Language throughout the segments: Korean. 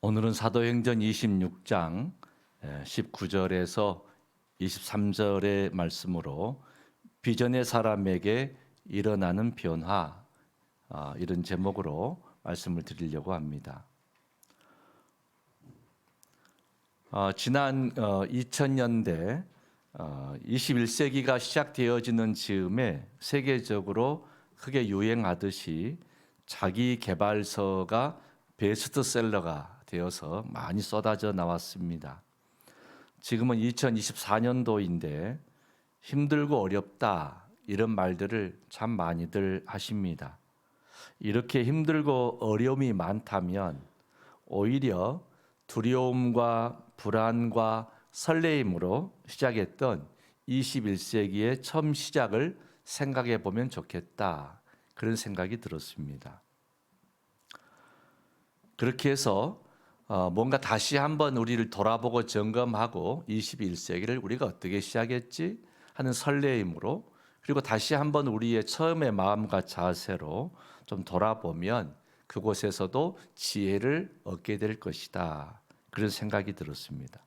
오늘은 사도행전 26장 19절에서 23절의 말씀으로 비전의 사람에게 일어나는 변화, 이런 제목으로 말씀을 드리려고 합니다. 지난 2000년대 21세기가 시작되어지는 즈음에 세계적으로 크게 유행하듯이 자기 개발서가 베스트셀러가 되어서 많이 쏟아져 나왔습니다. 지금은 2024년도인데 힘들고 어렵다 이런 말들을 참 많이들 하십니다. 이렇게 힘들고 어려움이 많다면 오히려 두려움과 불안과 설레임으로 시작했던 21세기의 처음 시작을 생각해 보면 좋겠다, 그런 생각이 들었습니다. 그렇게 해서 뭔가 다시 한번 우리를 돌아보고 점검하고 21세기를 우리가 어떻게 시작했지 하는 설레임으로, 그리고 다시 한번 우리의 처음의 마음과 자세로 좀 돌아보면 그곳에서도 지혜를 얻게 될 것이다, 그런 생각이 들었습니다.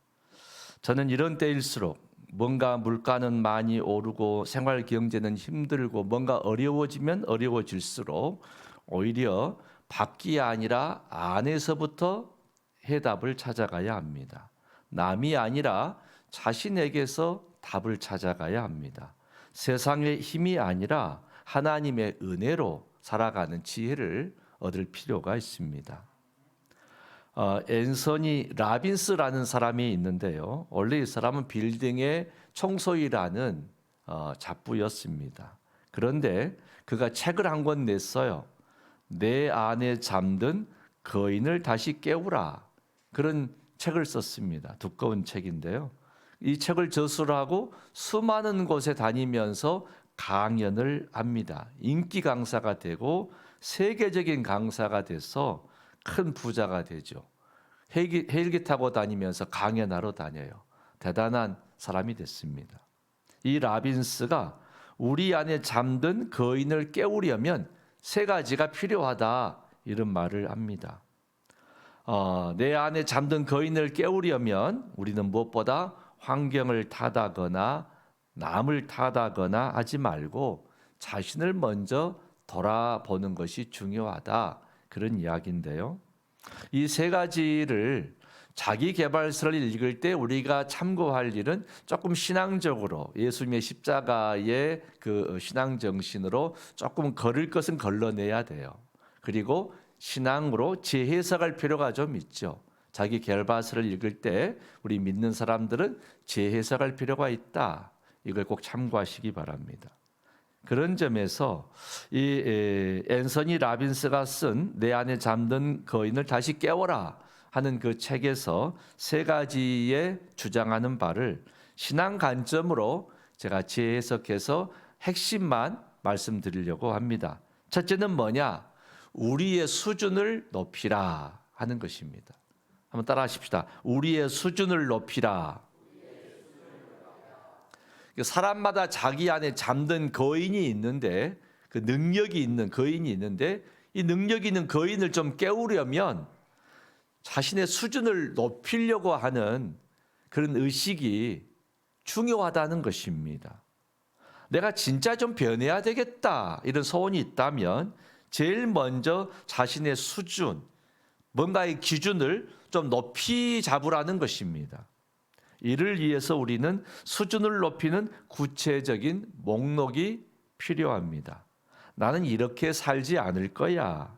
저는 이런 때일수록 뭔가 물가는 많이 오르고 생활 경제는 힘들고 뭔가 어려워지면 어려워질수록 오히려 밖이 아니라 안에서부터 해답을 찾아가야 합니다. 남이 아니라 자신에게서 답을 찾아가야 합니다. 세상의 힘이 아니라 하나님의 은혜로 살아가는 지혜를 얻을 필요가 있습니다. 앤서니 라빈스라는 사람이 있는데요. 원래 이 사람은 빌딩의 청소일하는 잡부였습니다. 그런데 그가 책을 한 권 냈어요. 내 안에 잠든 거인을 다시 깨우라, 그런 책을 썼습니다. 두꺼운 책인데요. 이 책을 저술하고 수많은 곳에 다니면서 강연을 합니다. 인기 강사가 되고 세계적인 강사가 돼서 큰 부자가 되죠. 헬기 타고 다니면서 강연하러 다녀요. 대단한 사람이 됐습니다. 이 라빈스가 우리 안에 잠든 거인을 깨우려면 세 가지가 필요하다, 이런 말을 합니다. 내 안에 잠든 거인을 깨우려면 우리는 무엇보다 환경을 탓하거나 남을 탓하거나 하지 말고 자신을 먼저 돌아보는 것이 중요하다, 그런 이야기인데요. 이 세 가지를 자기 개발서를 읽을 때 우리가 참고할 일은 조금 신앙적으로 예수님의 십자가의 그 신앙 정신으로 조금 걸을 것은 걸러내야 돼요. 그리고 신앙으로 재해석할 필요가 좀 있죠. 자기 개발서를 읽을 때 우리 믿는 사람들은 재해석할 필요가 있다. 이걸 꼭 참고하시기 바랍니다. 그런 점에서 이 앤서니 라빈스가 쓴 내 안에 잠든 거인을 다시 깨워라 하는 그 책에서 세 가지에 주장하는 바를 신앙 관점으로 제가 재해석해서 핵심만 말씀드리려고 합니다. 첫째는 뭐냐? 우리의 수준을 높이라 하는 것입니다. 한번 따라 하십시다. 우리의 수준을 높이라. 사람마다 자기 안에 잠든 거인이 있는데, 그 능력이 있는 거인이 있는데, 이 능력이 있는 거인을 좀 깨우려면 자신의 수준을 높이려고 하는 그런 의식이 중요하다는 것입니다. 내가 진짜 좀 변해야 되겠다, 이런 소원이 있다면 제일 먼저 자신의 수준, 뭔가의 기준을 좀 높이 잡으라는 것입니다. 이를 위해서 우리는 수준을 높이는 구체적인 목록이 필요합니다. 나는 이렇게 살지 않을 거야.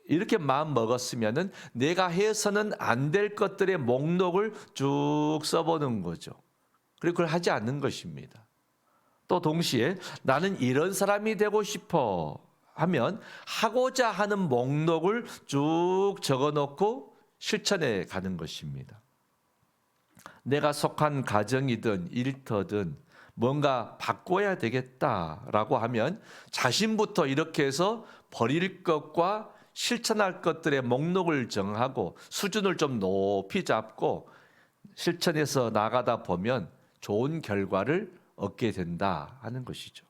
이렇게 마음 먹었으면은 내가 해서는 안 될 것들의 목록을 쭉 써보는 거죠. 그리고 그걸 하지 않는 것입니다. 또 동시에 나는 이런 사람이 되고 싶어 하면 하고자 하는 목록을 쭉 적어놓고 실천해 가는 것입니다. 내가 속한 가정이든 일터든 뭔가 바꿔야 되겠다라고 하면 자신부터 이렇게 해서 버릴 것과 실천할 것들의 목록을 정하고 수준을 좀 높이 잡고 실천해서 나가다 보면 좋은 결과를 얻게 된다 하는 것이죠.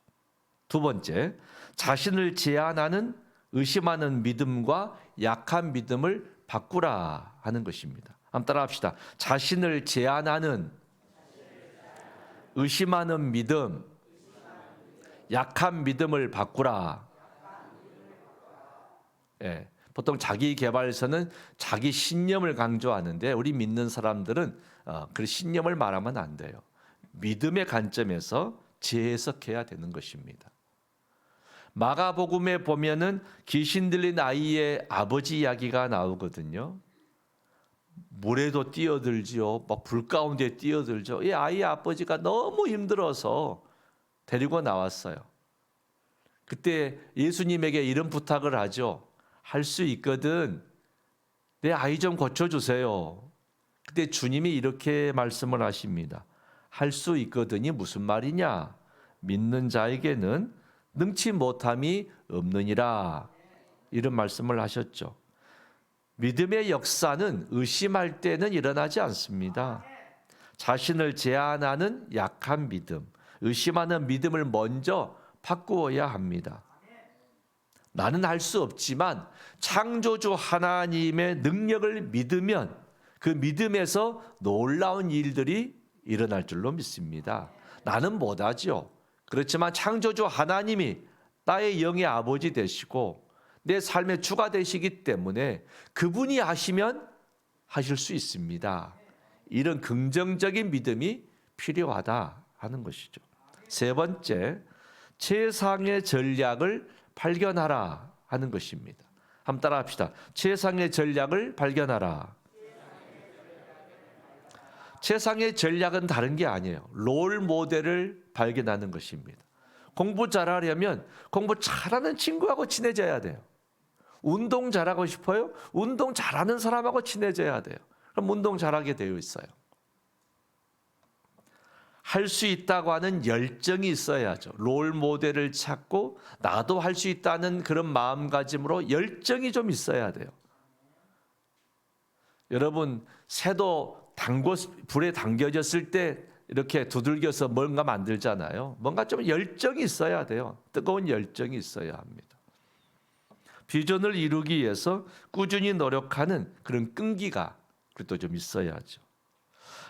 두 번째, 자신을 제한하는 의심하는 믿음과 약한 믿음을 바꾸라 하는 것입니다. 한번 따라합시다. 자신을 제한하는, 의심하는 믿음, 약한 믿음을 바꾸라. 예, 보통 자기 개발서는 자기 신념을 강조하는데 우리 믿는 사람들은 그 신념을 말하면 안 돼요. 믿음의 관점에서 재해석해야 되는 것입니다. 마가복음에 보면은 귀신 들린 아이의 아버지 이야기가 나오거든요. 물에도 뛰어들지요. 막 불 가운데 뛰어들죠. 이 아이의 아버지가 너무 힘들어서 데리고 나왔어요. 그때 예수님에게 이런 부탁을 하죠. 할 수 있거든. 내 아이 좀 고쳐주세요. 그때 주님이 이렇게 말씀을 하십니다. 할 수 있거든이 무슨 말이냐? 믿는 자에게는 능치 못함이 없느니라. 이런 말씀을 하셨죠. 믿음의 역사는 의심할 때는 일어나지 않습니다. 자신을 제한하는 약한 믿음, 의심하는 믿음을 먼저 바꾸어야 합니다. 나는 할 수 없지만 창조주 하나님의 능력을 믿으면 그 믿음에서 놀라운 일들이 일어날 줄로 믿습니다. 나는 못하죠. 그렇지만 창조주 하나님이 나의 영의 아버지 되시고 내 삶의 주가 되시기 때문에 그분이 하시면 하실 수 있습니다. 이런 긍정적인 믿음이 필요하다 하는 것이죠. 세 번째, 최상의 전략을 발견하라 하는 것입니다. 한번 따라 합시다. 최상의 전략을 발견하라. 최상의 전략은 다른 게 아니에요. 롤 모델을 발견하는 것입니다. 공부 잘하려면 공부 잘하는 친구하고 친해져야 돼요. 운동 잘하고 싶어요? 운동 잘하는 사람하고 친해져야 돼요. 그럼 운동 잘하게 되어 있어요. 할 수 있다고 하는 열정이 있어야죠. 롤 모델을 찾고 나도 할 수 있다는 그런 마음가짐으로 열정이 좀 있어야 돼요. 여러분, 새도 불에 당겨졌을 때 이렇게 두들겨서 뭔가 만들잖아요. 뭔가 좀 열정이 있어야 돼요. 뜨거운 열정이 있어야 합니다. 비전을 이루기 위해서 꾸준히 노력하는 그런 끈기가 또 좀 있어야죠.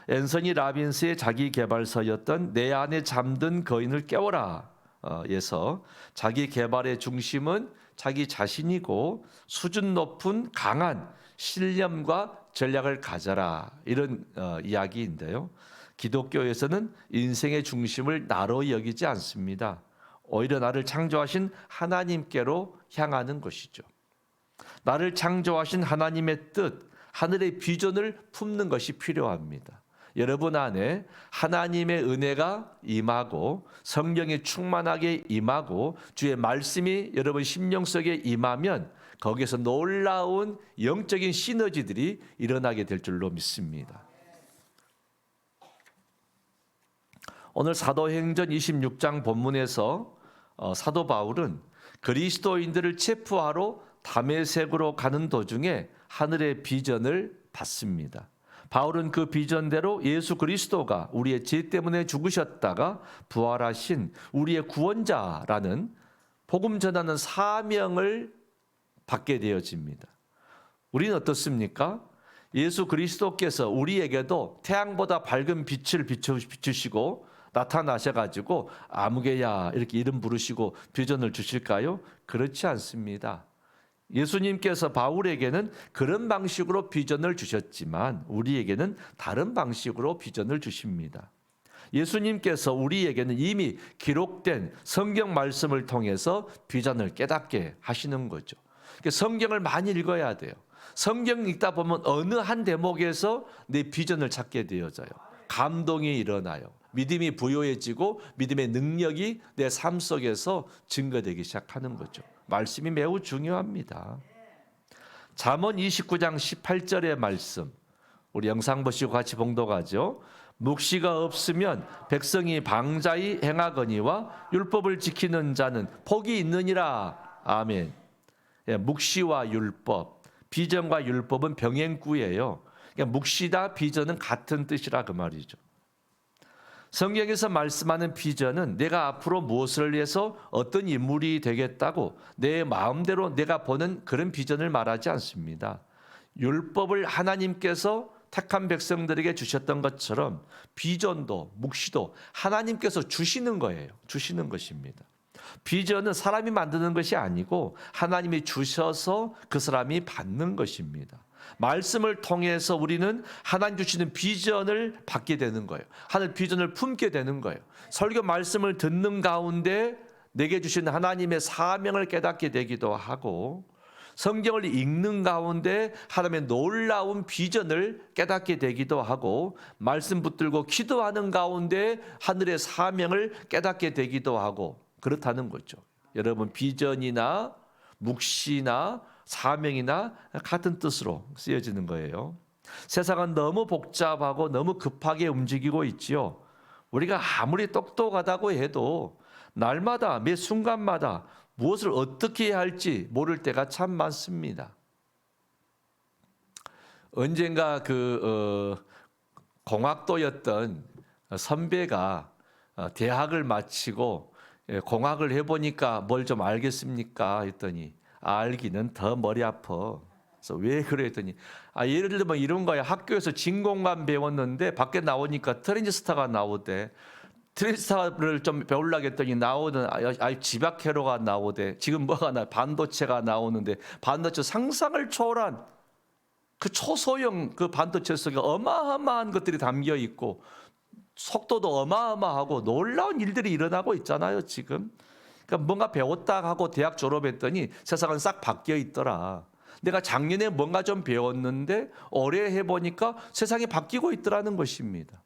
앤서니 라빈스의 자기 개발서였던 내 안에 잠든 거인을 깨워라 에서 자기 개발의 중심은 자기 자신이고 수준 높은 강한 신념과 전략을 가져라 이런 이야기인데요. 기독교에서는 인생의 중심을 나로 여기지 않습니다. 오히려 나를 창조하신 하나님께로 향하는 것이죠. 나를 창조하신 하나님의 뜻, 하늘의 비전을 품는 것이 필요합니다. 여러분 안에 하나님의 은혜가 임하고 성령이 충만하게 임하고 주의 말씀이 여러분 심령 속에 임하면 거기에서 놀라운 영적인 시너지들이 일어나게 될 줄로 믿습니다. 오늘 사도행전 26장 본문에서 사도 바울은 그리스도인들을 체포하러 다메섹으로 가는 도중에 하늘의 비전을 받습니다. 바울은 그 비전대로 예수 그리스도가 우리의 죄 때문에 죽으셨다가 부활하신 우리의 구원자라는 복음 전하는 사명을 받게 되어집니다. 우리는 어떻습니까? 예수 그리스도께서 우리에게도 태양보다 밝은 빛을 비추시고 나타나셔가지고 아무개야 이렇게 이름 부르시고 비전을 주실까요? 그렇지 않습니다. 예수님께서 바울에게는 그런 방식으로 비전을 주셨지만 우리에게는 다른 방식으로 비전을 주십니다. 예수님께서 우리에게는 이미 기록된 성경 말씀을 통해서 비전을 깨닫게 하시는 거죠. 성경을 많이 읽어야 돼요. 성경 읽다 보면 어느 한 대목에서 내 비전을 찾게 되어져요. 감동이 일어나요. 믿음이 부요해지고 믿음의 능력이 내 삶 속에서 증거되기 시작하는 거죠. 말씀이 매우 중요합니다. 잠언 29장 18절의 말씀 우리 영상 보시고 같이 봉독하죠. 묵시가 없으면 백성이 방자히 행하거니와 율법을 지키는 자는 복이 있느니라. 아멘. 묵시와 율법, 비전과 율법은 병행구예요. 그러니까 묵시다 비전은 같은 뜻이라 그 말이죠. 성경에서 말씀하는 비전은 내가 앞으로 무엇을 위해서 어떤 인물이 되겠다고 내 마음대로 내가 보는 그런 비전을 말하지 않습니다. 율법을 하나님께서 택한 백성들에게 주셨던 것처럼 비전도 묵시도 하나님께서 주시는 거예요. 주시는 것입니다. 비전은 사람이 만드는 것이 아니고 하나님이 주셔서 그 사람이 받는 것입니다. 말씀을 통해서 우리는 하나님 주시는 비전을 받게 되는 거예요. 하늘 비전을 품게 되는 거예요. 설교 말씀을 듣는 가운데 내게 주신 하나님의 사명을 깨닫게 되기도 하고, 성경을 읽는 가운데 하나님의 놀라운 비전을 깨닫게 되기도 하고, 말씀 붙들고 기도하는 가운데 하늘의 사명을 깨닫게 되기도 하고, 그렇다는 거죠. 여러분, 비전이나 묵시나 사명이나 같은 뜻으로 쓰여지는 거예요. 세상은 너무 복잡하고 너무 급하게 움직이고 있지요. 우리가 아무리 똑똑하다고 해도 날마다 매 순간마다 무엇을 어떻게 해야 할지 모를 때가 참 많습니다. 언젠가 공학도였던 선배가 대학을 마치고 공학을 해보니까 뭘 좀 알겠습니까? 했더니 알기는 더 머리 아파. 그래서 왜 그래 했더니 예를 들면 이런 거야. 학교에서 진공관 배웠는데 밖에 나오니까 트랜지스터가 나오대. 트랜지스터를 좀 배우려고 했더니 나오는 집약회로가 나오대. 지금 뭐가 반도체가 나오는데 반도체 상상을 초월한 그 초소형 그 반도체 속에 어마어마한 것들이 담겨 있고 속도도 어마어마하고 놀라운 일들이 일어나고 있잖아요, 지금. 그러니까 뭔가 배웠다 하고 대학 졸업했더니 세상은 싹 바뀌어 있더라. 내가 작년에 뭔가 좀 배웠는데 올해 해보니까 세상이 바뀌고 있더라는 것입니다.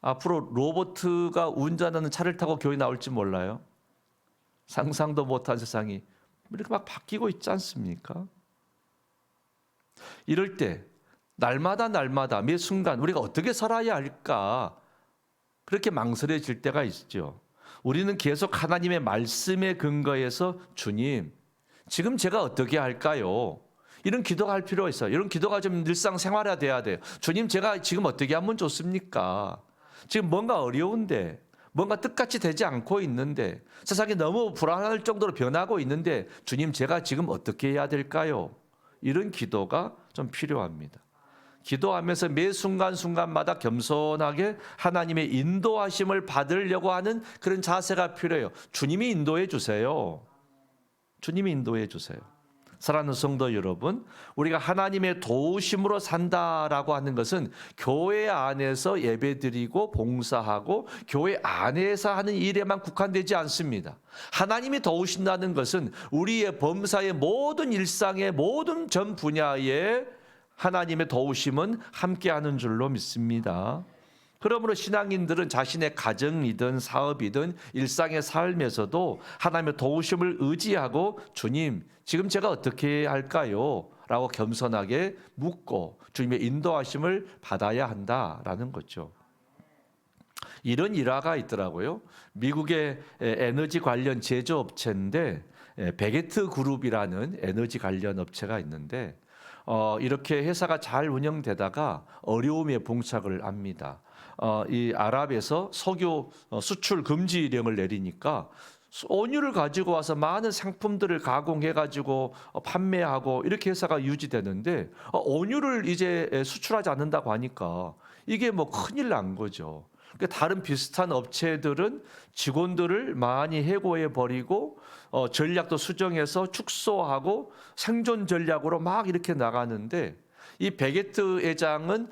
앞으로 로봇가 운전하는 차를 타고 교회 나올지 몰라요. 상상도 못한 세상이 이렇게 막 바뀌고 있지 않습니까? 이럴 때 날마다 매 순간 우리가 어떻게 살아야 할까 그렇게 망설여질 때가 있죠. 우리는 계속 하나님의 말씀에 근거해서 주님, 지금 제가 어떻게 할까요? 이런 기도가 할 필요가 있어요. 이런 기도가 좀 일상생활화돼야 돼요. 주님, 제가 지금 어떻게 하면 좋습니까? 지금 뭔가 어려운데, 뭔가 뜻같이 되지 않고 있는데, 세상이 너무 불안할 정도로 변하고 있는데, 주님, 제가 지금 어떻게 해야 될까요? 이런 기도가 좀 필요합니다. 기도하면서 매 순간순간마다 겸손하게 하나님의 인도하심을 받으려고 하는 그런 자세가 필요해요. 주님이 인도해 주세요. 주님이 인도해 주세요. 사랑하는 성도 여러분, 우리가 하나님의 도우심으로 산다라고 하는 것은 교회 안에서 예배드리고 봉사하고 교회 안에서 하는 일에만 국한되지 않습니다. 하나님이 도우신다는 것은 우리의 범사의 모든 일상의 모든 전 분야에 하나님의 도우심은 함께하는 줄로 믿습니다. 그러므로 신앙인들은 자신의 가정이든 사업이든 일상의 삶에서도 하나님의 도우심을 의지하고 주님, 지금 제가 어떻게 할까요? 라고 겸손하게 묻고 주님의 인도하심을 받아야 한다라는 거죠. 이런 일화가 있더라고요. 미국의 에너지 관련 제조업체인데 베게트 그룹이라는 에너지 관련 업체가 있는데 이렇게 회사가 잘 운영되다가 어려움에 봉착을 합니다. 이 아랍에서 석유 수출 금지령을 내리니까 원유를 가지고 와서 많은 상품들을 가공해 가지고 판매하고 이렇게 회사가 유지되는데 원유를 이제 수출하지 않는다고 하니까 이게 뭐 큰일 난 거죠. 그러니까 다른 비슷한 업체들은 직원들을 많이 해고해 버리고 전략도 수정해서 축소하고 생존 전략으로 막 이렇게 나가는데 이 베게트 회장은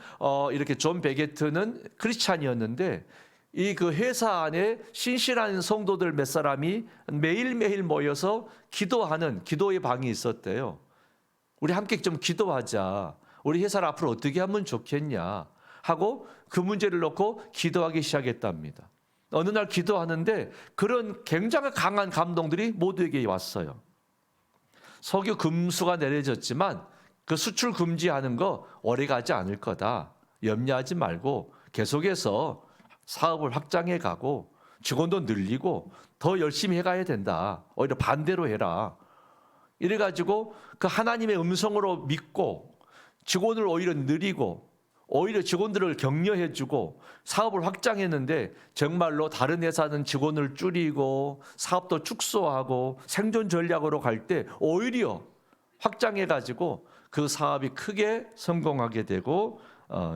이렇게 존 베게트는 크리스찬이었는데 이 그 회사 안에 신실한 성도들 몇 사람이 매일매일 모여서 기도하는 기도의 방이 있었대요. 우리 함께 좀 기도하자. 우리 회사를 앞으로 어떻게 하면 좋겠냐 하고 그 문제를 놓고 기도하기 시작했답니다. 어느 날 기도하는데 그런 굉장히 강한 감동들이 모두에게 왔어요. 석유 금수가 내려졌지만 그 수출 금지하는 거 오래 가지 않을 거다. 염려하지 말고 계속해서 사업을 확장해 가고 직원도 늘리고 더 열심히 해가야 된다. 오히려 반대로 해라. 이래가지고 그 하나님의 음성으로 믿고 직원을 오히려 늘리고 오히려 직원들을 격려해주고 사업을 확장했는데 정말로 다른 회사는 직원을 줄이고 사업도 축소하고 생존 전략으로 갈 때 오히려 확장해 가지고 그 사업이 크게 성공하게 되고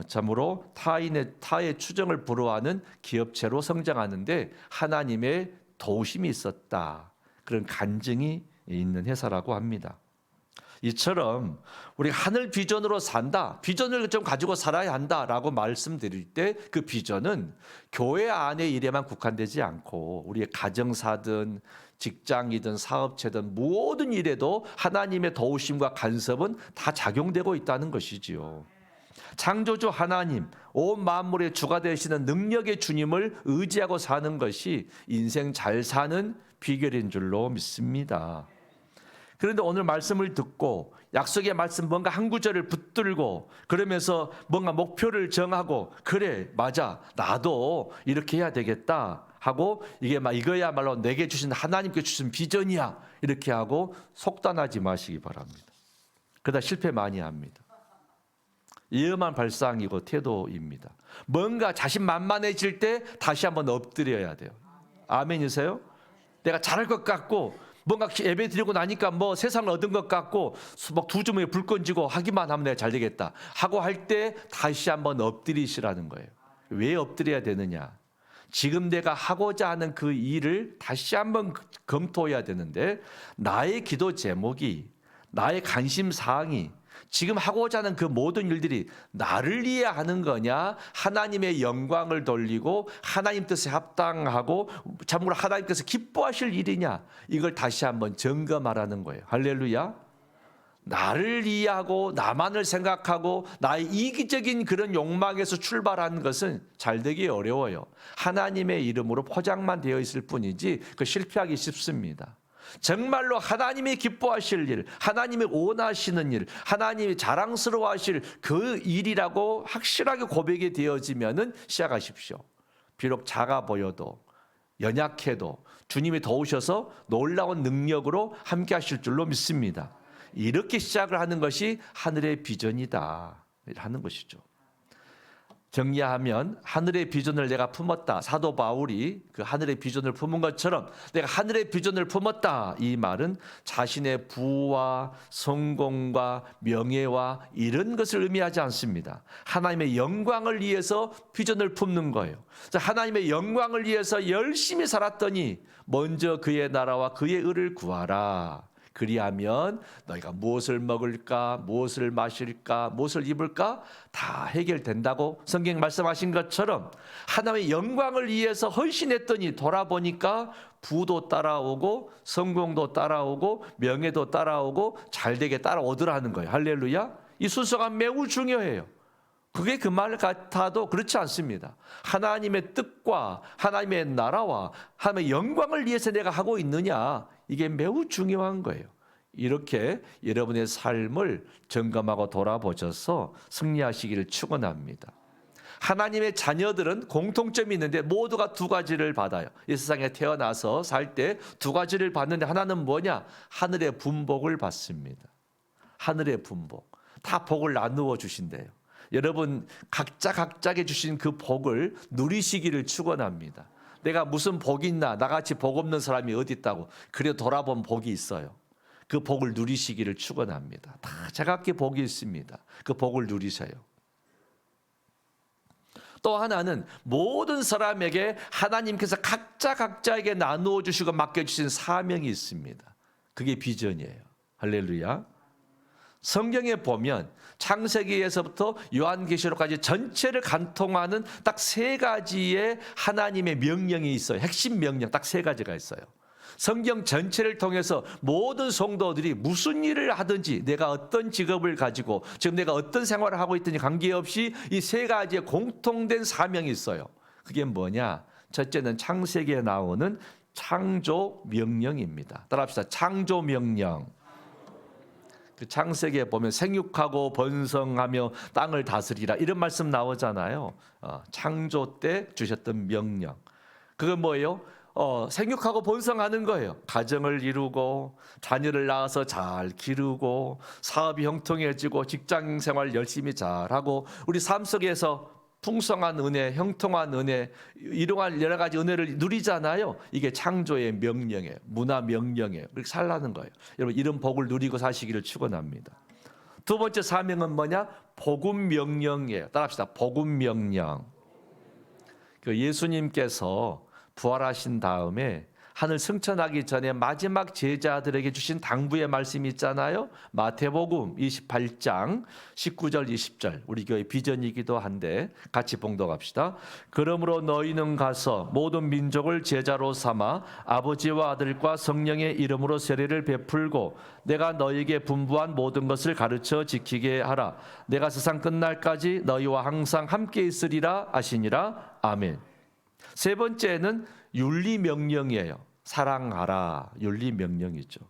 참으로 타의 추정을 불허하는 기업체로 성장하는데 하나님의 도우심이 있었다. 그런 간증이 있는 회사라고 합니다. 이처럼 우리 하늘 비전으로 산다, 비전을 좀 가지고 살아야 한다라고 말씀드릴 때 그 비전은 교회 안의 일에만 국한되지 않고 우리의 가정사든 직장이든 사업체든 모든 일에도 하나님의 도우심과 간섭은 다 작용되고 있다는 것이지요. 창조주 하나님, 온 만물의 주가 되시는 능력의 주님을 의지하고 사는 것이 인생 잘 사는 비결인 줄로 믿습니다. 그런데 오늘 말씀을 듣고 약속의 말씀 뭔가 한 구절을 붙들고 그러면서 뭔가 목표를 정하고 그래 맞아 나도 이렇게 해야 되겠다 하고 이거야말로 내게 주신 하나님께 주신 비전이야 이렇게 하고 속단하지 마시기 바랍니다. 그러다 실패 많이 합니다. 위험한 발상이고 태도입니다. 뭔가 자신만만해질 때 다시 한번 엎드려야 돼요. 아멘이세요? 내가 잘할 것 같고 뭔가 예배 드리고 나니까 뭐 세상을 얻은 것 같고 막 두 주머니에 불 건지고 하기만 하면 내가 잘 되겠다 하고 할 때 다시 한번 엎드리시라는 거예요. 왜 엎드려야 되느냐? 지금 내가 하고자 하는 그 일을 다시 한번 검토해야 되는데 나의 기도 제목이 나의 관심 사항이 지금 하고자 하는 그 모든 일들이 나를 위해 하는 거냐 하나님의 영광을 돌리고 하나님 뜻에 합당하고 참으로 하나님께서 기뻐하실 일이냐 이걸 다시 한번 점검하라는 거예요. 할렐루야. 나를 이해하고 나만을 생각하고 나의 이기적인 그런 욕망에서 출발한 것은 잘 되기 어려워요. 하나님의 이름으로 포장만 되어 있을 뿐이지 그 실패하기 쉽습니다. 정말로 하나님이 기뻐하실 일, 하나님이 원하시는 일, 하나님이 자랑스러워하실 그 일이라고 확실하게 고백이 되어지면은 시작하십시오. 비록 작아 보여도 연약해도 주님이 도우셔서 놀라운 능력으로 함께 하실 줄로 믿습니다. 이렇게 시작을 하는 것이 하늘의 비전이다 하는 것이죠. 정리하면 하늘의 비전을 내가 품었다. 사도 바울이 그 하늘의 비전을 품은 것처럼 내가 하늘의 비전을 품었다. 이 말은 자신의 부와 성공과 명예와 이런 것을 의미하지 않습니다. 하나님의 영광을 위해서 비전을 품는 거예요. 하나님의 영광을 위해서 열심히 살았더니 먼저 그의 나라와 그의 의를 구하라. 그리하면 너희가 무엇을 먹을까, 무엇을 마실까, 무엇을 입을까 다 해결된다고 성경 말씀하신 것처럼 하나님의 영광을 위해서 헌신했더니 돌아보니까 부도 따라오고 성공도 따라오고 명예도 따라오고 잘되게 따라오더라는 거예요. 할렐루야. 이 순서가 매우 중요해요. 그게 그 말 같아도 그렇지 않습니다. 하나님의 뜻과 하나님의 나라와 하나님의 영광을 위해서 내가 하고 있느냐 이게 매우 중요한 거예요. 이렇게 여러분의 삶을 점검하고 돌아보셔서 승리하시기를 축원합니다. 하나님의 자녀들은 공통점이 있는데 모두가 두 가지를 받아요. 이 세상에 태어나서 살 때 두 가지를 받는데 하나는 뭐냐? 하늘의 분복을 받습니다. 하늘의 분복. 다 복을 나누어 주신대요. 여러분 각자에게 주신 그 복을 누리시기를 축원합니다. 내가 무슨 복이 있나 나같이 복 없는 사람이 어디 있다고 그래 돌아본 복이 있어요. 그 복을 누리시기를 축원합니다. 다 제각기 복이 있습니다. 그 복을 누리세요. 또 하나는 모든 사람에게 하나님께서 각자에게 나누어 주시고 맡겨주신 사명이 있습니다. 그게 비전이에요. 할렐루야. 성경에 보면 창세기에서부터 요한계시록까지 전체를 관통하는 딱 세 가지의 하나님의 명령이 있어요. 핵심 명령 딱 세 가지가 있어요. 성경 전체를 통해서 모든 성도들이 무슨 일을 하든지 내가 어떤 직업을 가지고 지금 내가 어떤 생활을 하고 있든지 관계없이 이 세 가지의 공통된 사명이 있어요. 그게 뭐냐? 첫째는 창세기에 나오는 창조 명령입니다. 따라합시다. 창조 명령. 그 창세기에 보면 생육하고 번성하며 땅을 다스리라 이런 말씀 나오잖아요. 창조 때 주셨던 명령. 그건 뭐예요? 생육하고 번성하는 거예요. 가정을 이루고 자녀를 낳아서 잘 기르고 사업이 형통해지고 직장 생활 열심히 잘하고 우리 삶 속에서 풍성한 은혜, 형통한 은혜, 이러한 여러 가지 은혜를 누리잖아요. 이게 창조의 명령이에요. 문화 명령이에요. 그렇게 살라는 거예요. 여러분 이런 복을 누리고 사시기를 축원합니다. 두 번째 사명은 뭐냐? 복음 명령이에요. 따라합시다. 복음 명령. 그 예수님께서 부활하신 다음에 하늘 승천하기 전에 마지막 제자들에게 주신 당부의 말씀이 있잖아요. 마태복음 28장 19절 20절 우리 교회 비전이기도 한데 같이 봉독합시다. 그러므로 너희는 가서 모든 민족을 제자로 삼아 아버지와 아들과 성령의 이름으로 세례를 베풀고 내가 너희에게 분부한 모든 것을 가르쳐 지키게 하라. 내가 세상 끝날까지 너희와 항상 함께 있으리라 하시니라. 아멘. 세 번째는 윤리명령이에요. 사랑하라. 윤리명령이죠.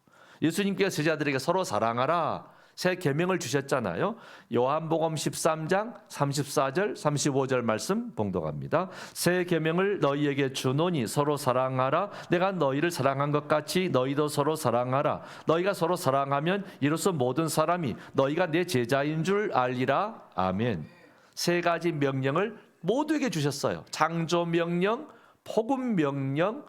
예수님께서 제자들에게 서로 사랑하라. 새 계명을 주셨잖아요. 요한복음 13장 34절 35절 말씀 봉독합니다. 새 계명을 너희에게 주노니 서로 사랑하라. 내가 너희를 사랑한 것 같이 너희도 서로 사랑하라. 너희가 서로 사랑하면 이로써 모든 사람이 너희가 내 제자인 줄 알리라. 아멘. 세 가지 명령을 모두에게 주셨어요. 창조 명령, 복음 명령,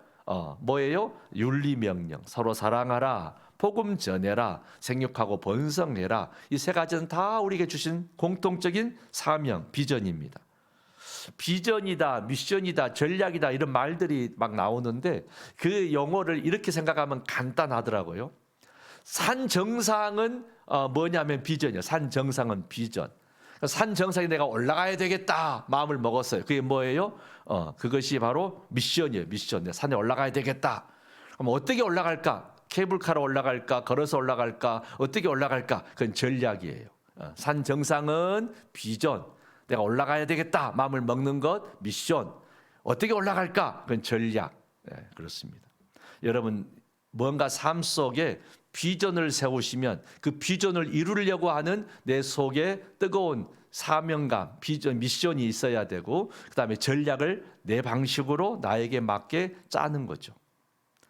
뭐예요? 윤리 명령. 서로 사랑하라, 복음 전해라, 생육하고 번성해라. 이 세 가지는 다 우리에게 주신 공통적인 사명, 비전입니다. 비전이다, 미션이다, 전략이다 이런 말들이 막 나오는데 그 용어를 이렇게 생각하면 간단하더라고요. 산 정상은 뭐냐면 비전이에요. 산 정상은 비전. 산 정상에 내가 올라가야 되겠다 마음을 먹었어요. 그게 뭐예요? 그것이 바로 미션이에요. 미션. 산에 올라가야 되겠다. 그럼 어떻게 올라갈까? 케이블카로 올라갈까? 걸어서 올라갈까? 어떻게 올라갈까? 그건 전략이에요. 산 정상은 비전. 내가 올라가야 되겠다 마음을 먹는 것 미션. 어떻게 올라갈까? 그건 전략. 네, 그렇습니다. 여러분 뭔가 삶 속에 비전을 세우시면 그 비전을 이루려고 하는 내 속에 뜨거운 사명감, 비전, 미션이 있어야 되고 그다음에 전략을 내 방식으로 나에게 맞게 짜는 거죠.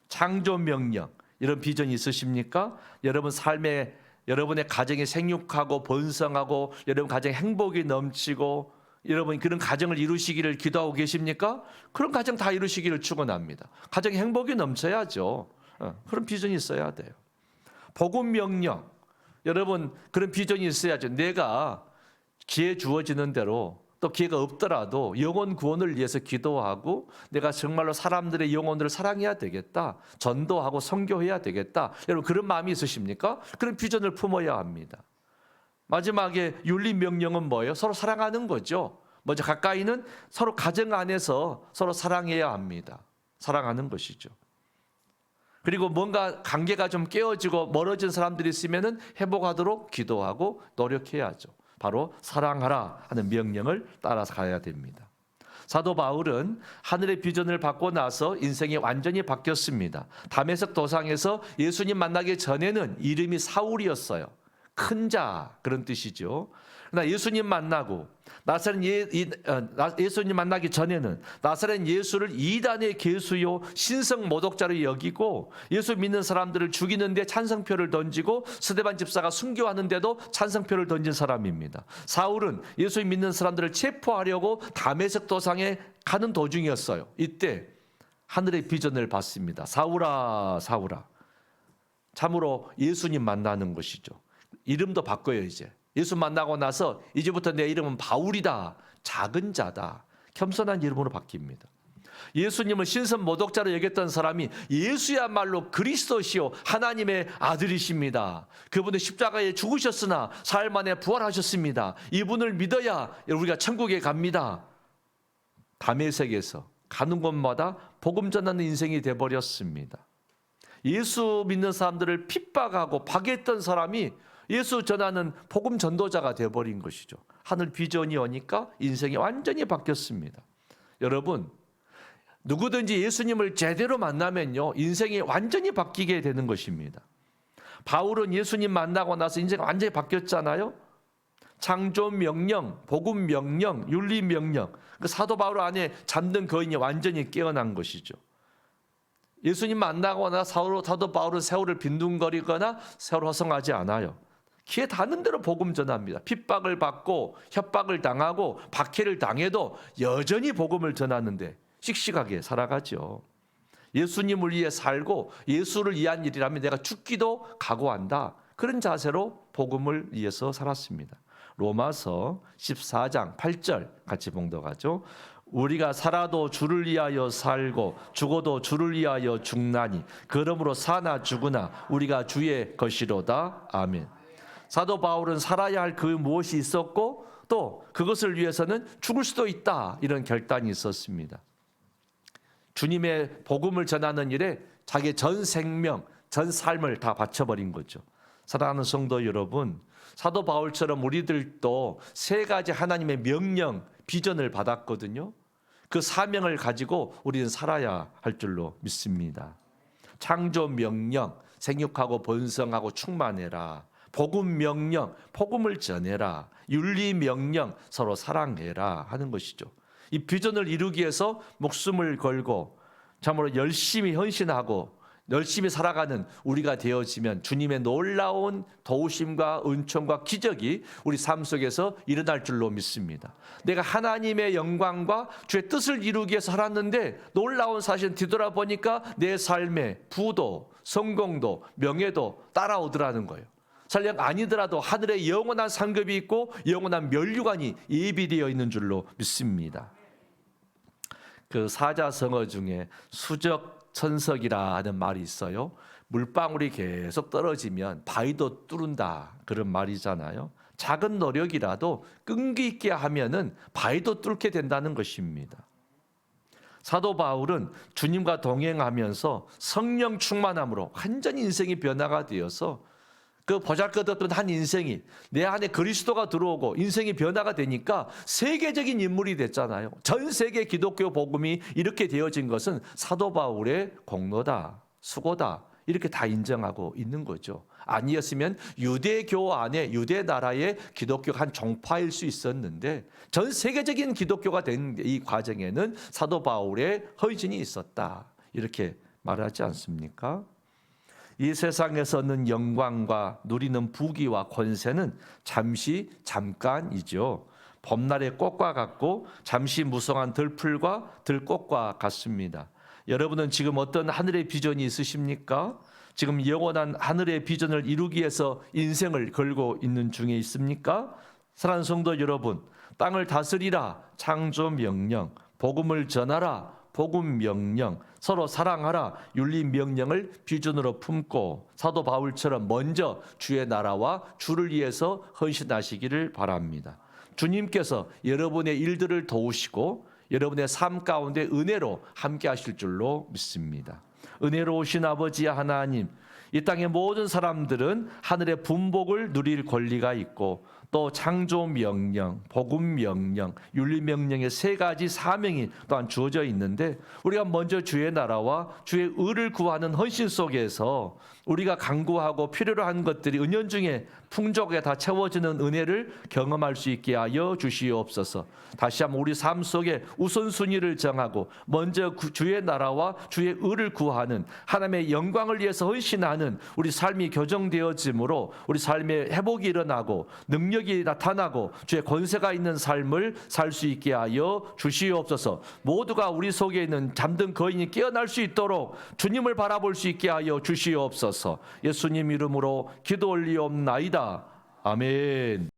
창조 명령 이런 비전이 있으십니까? 여러분 삶에 여러분의 가정이 생육하고 번성하고 여러분 가정에 행복이 넘치고 여러분 그런 가정을 이루시기를 기도하고 계십니까? 그런 가정 다 이루시기를 축원합니다. 가정에 행복이 넘쳐야죠. 그런 비전이 있어야 돼요. 복음 명령. 여러분 그런 비전이 있어야죠. 내가 기회 주어지는 대로 또 기회가 없더라도 영혼 구원을 위해서 기도하고 내가 정말로 사람들의 영혼들을 사랑해야 되겠다. 전도하고 선교해야 되겠다. 여러분 그런 마음이 있으십니까? 그런 비전을 품어야 합니다. 마지막에 윤리 명령은 뭐예요? 서로 사랑하는 거죠. 먼저 가까이는 서로 가정 안에서 서로 사랑해야 합니다. 사랑하는 것이죠. 그리고 뭔가 관계가 좀 깨어지고 멀어진 사람들이 있으면 회복하도록 기도하고 노력해야죠. 바로 사랑하라 하는 명령을 따라서 가야 됩니다. 사도 바울은 하늘의 비전을 받고 나서 인생이 완전히 바뀌었습니다. 다메섹 도상에서 예수님 만나기 전에는 이름이 사울이었어요. 큰 자 그런 뜻이죠. 그러나 예수님 만나고 예수님 만나기 전에는 나사렛 예수를 이단의 괴수요 신성 모독자로 여기고 예수 믿는 사람들을 죽이는데 찬성표를 던지고 스데반 집사가 순교하는데도 찬성표를 던진 사람입니다. 사울은 예수 믿는 사람들을 체포하려고 다메섹 도상에 가는 도중이었어요. 이때 하늘의 비전을 받습니다. 사울아 사울아. 참으로 예수님 만나는 것이죠. 이름도 바꿔요 이제. 예수 만나고 나서 이제부터 내 이름은 바울이다. 작은 자다. 겸손한 이름으로 바뀝니다. 예수님을 신선 모독자로 여겼던 사람이 예수야말로 그리스도시요 하나님의 아들이십니다. 그분은 십자가에 죽으셨으나 사흘 만에 부활하셨습니다. 이분을 믿어야 우리가 천국에 갑니다. 다메섹에서 가는 곳마다 복음 전하는 인생이 되어버렸습니다. 예수 믿는 사람들을 핍박하고 파괴했던 사람이 예수 전하는 복음 전도자가 되어버린 것이죠. 하늘 비전이 오니까 인생이 완전히 바뀌었습니다. 여러분 누구든지 예수님을 제대로 만나면요 인생이 완전히 바뀌게 되는 것입니다. 바울은 예수님 만나고 나서 인생이 완전히 바뀌었잖아요. 창조 명령, 복음 명령, 윤리 명령. 그 사도 바울 안에 잠든 거인이 완전히 깨어난 것이죠. 예수님 만나고 나서 사도 바울은 세월을 빈둥거리거나 세월 허성하지 않아요. 기회 닿는 대로 복음 전합니다. 핍박을 받고 협박을 당하고 박해를 당해도 여전히 복음을 전하는데 씩씩하게 살아가죠. 예수님을 위해 살고 예수를 위한 일이라면 내가 죽기도 각오한다. 그런 자세로 복음을 위해서 살았습니다. 로마서 14장 8절 같이 봉독하죠. 우리가 살아도 주를 위하여 살고 죽어도 주를 위하여 죽나니 그러므로 사나 죽으나 우리가 주의 것이로다. 아멘. 사도 바울은 살아야 할 그 무엇이 있었고 또 그것을 위해서는 죽을 수도 있다. 이런 결단이 있었습니다. 주님의 복음을 전하는 일에 자기의 전 생명, 전 삶을 다 바쳐버린 거죠. 사랑하는 성도 여러분, 사도 바울처럼 우리들도 세 가지 하나님의 명령, 비전을 받았거든요. 그 사명을 가지고 우리는 살아야 할 줄로 믿습니다. 창조 명령, 생육하고 번성하고 충만해라. 복음 명령, 복음을 전해라. 윤리 명령, 서로 사랑해라 하는 것이죠. 이 비전을 이루기 위해서 목숨을 걸고 참으로 열심히 헌신하고 열심히 살아가는 우리가 되어지면 주님의 놀라운 도우심과 은총과 기적이 우리 삶 속에서 일어날 줄로 믿습니다. 내가 하나님의 영광과 주의 뜻을 이루기 위해서 살았는데 놀라운 사실은 뒤돌아보니까 내 삶에 부도, 성공도, 명예도 따라오더라는 거예요. 설령 아니더라도 하늘에 영원한 상급이 있고 영원한 면류관이 예비되어 있는 줄로 믿습니다. 그 사자성어 중에 수적천석이라 하는 말이 있어요. 물방울이 계속 떨어지면 바위도 뚫는다 그런 말이잖아요. 작은 노력이라도 끈기 있게 하면은 바위도 뚫게 된다는 것입니다. 사도 바울은 주님과 동행하면서 성령 충만함으로 완전히 인생이 변화가 되어서 그 보잘것없던 한 인생이 내 안에 그리스도가 들어오고 인생이 변화가 되니까 세계적인 인물이 됐잖아요. 전 세계 기독교 복음이 이렇게 되어진 것은 사도 바울의 공로다, 수고다 이렇게 다 인정하고 있는 거죠. 아니었으면 유대교 안에 유대 나라의 기독교가 한 종파일 수 있었는데 전 세계적인 기독교가 된 이 과정에는 사도 바울의 헌신이 있었다 이렇게 말하지 않습니까? 이 세상에서 얻는 영광과 누리는 부귀와 권세는 잠깐이죠. 봄날의 꽃과 같고 잠시 무성한 들풀과 들꽃과 같습니다. 여러분은 지금 어떤 하늘의 비전이 있으십니까? 지금 영원한 하늘의 비전을 이루기 위해서 인생을 걸고 있는 중에 있습니까? 사랑하는 성도 여러분, 땅을 다스리라 창조 명령, 복음을 전하라 복음 명령, 서로 사랑하라 윤리 명령을 비전으로 품고 사도 바울처럼 먼저 주의 나라와 주를 위해서 헌신하시기를 바랍니다. 주님께서 여러분의 일들을 도우시고 여러분의 삶 가운데 은혜로 함께 하실 줄로 믿습니다. 은혜로우신 아버지 하나님, 이 땅의 모든 사람들은 하늘의 분복을 누릴 권리가 있고 또 창조 명령, 복음 명령, 윤리 명령의 세 가지 사명이 또한 주어져 있는데 우리가 먼저 주의 나라와 주의 의를 구하는 헌신 속에서 우리가 간구하고 필요로 한 것들이 은연중에 풍족하게 다 채워지는 은혜를 경험할 수 있게 하여 주시옵소서. 다시 한번 우리 삶 속에 우선순위를 정하고 먼저 주의 나라와 주의 의를 구하는 하나님의 영광을 위해서 헌신하는 우리 삶이 교정되어지므로 우리 삶에 회복이 일어나고 능력이 나타나고 주의 권세가 있는 삶을 살 수 있게 하여 주시옵소서. 모두가 우리 속에 있는 잠든 거인이 깨어날 수 있도록 주님을 바라볼 수 있게 하여 주시옵소서. 예수님 이름으로 기도 올리옵나이다. 아멘.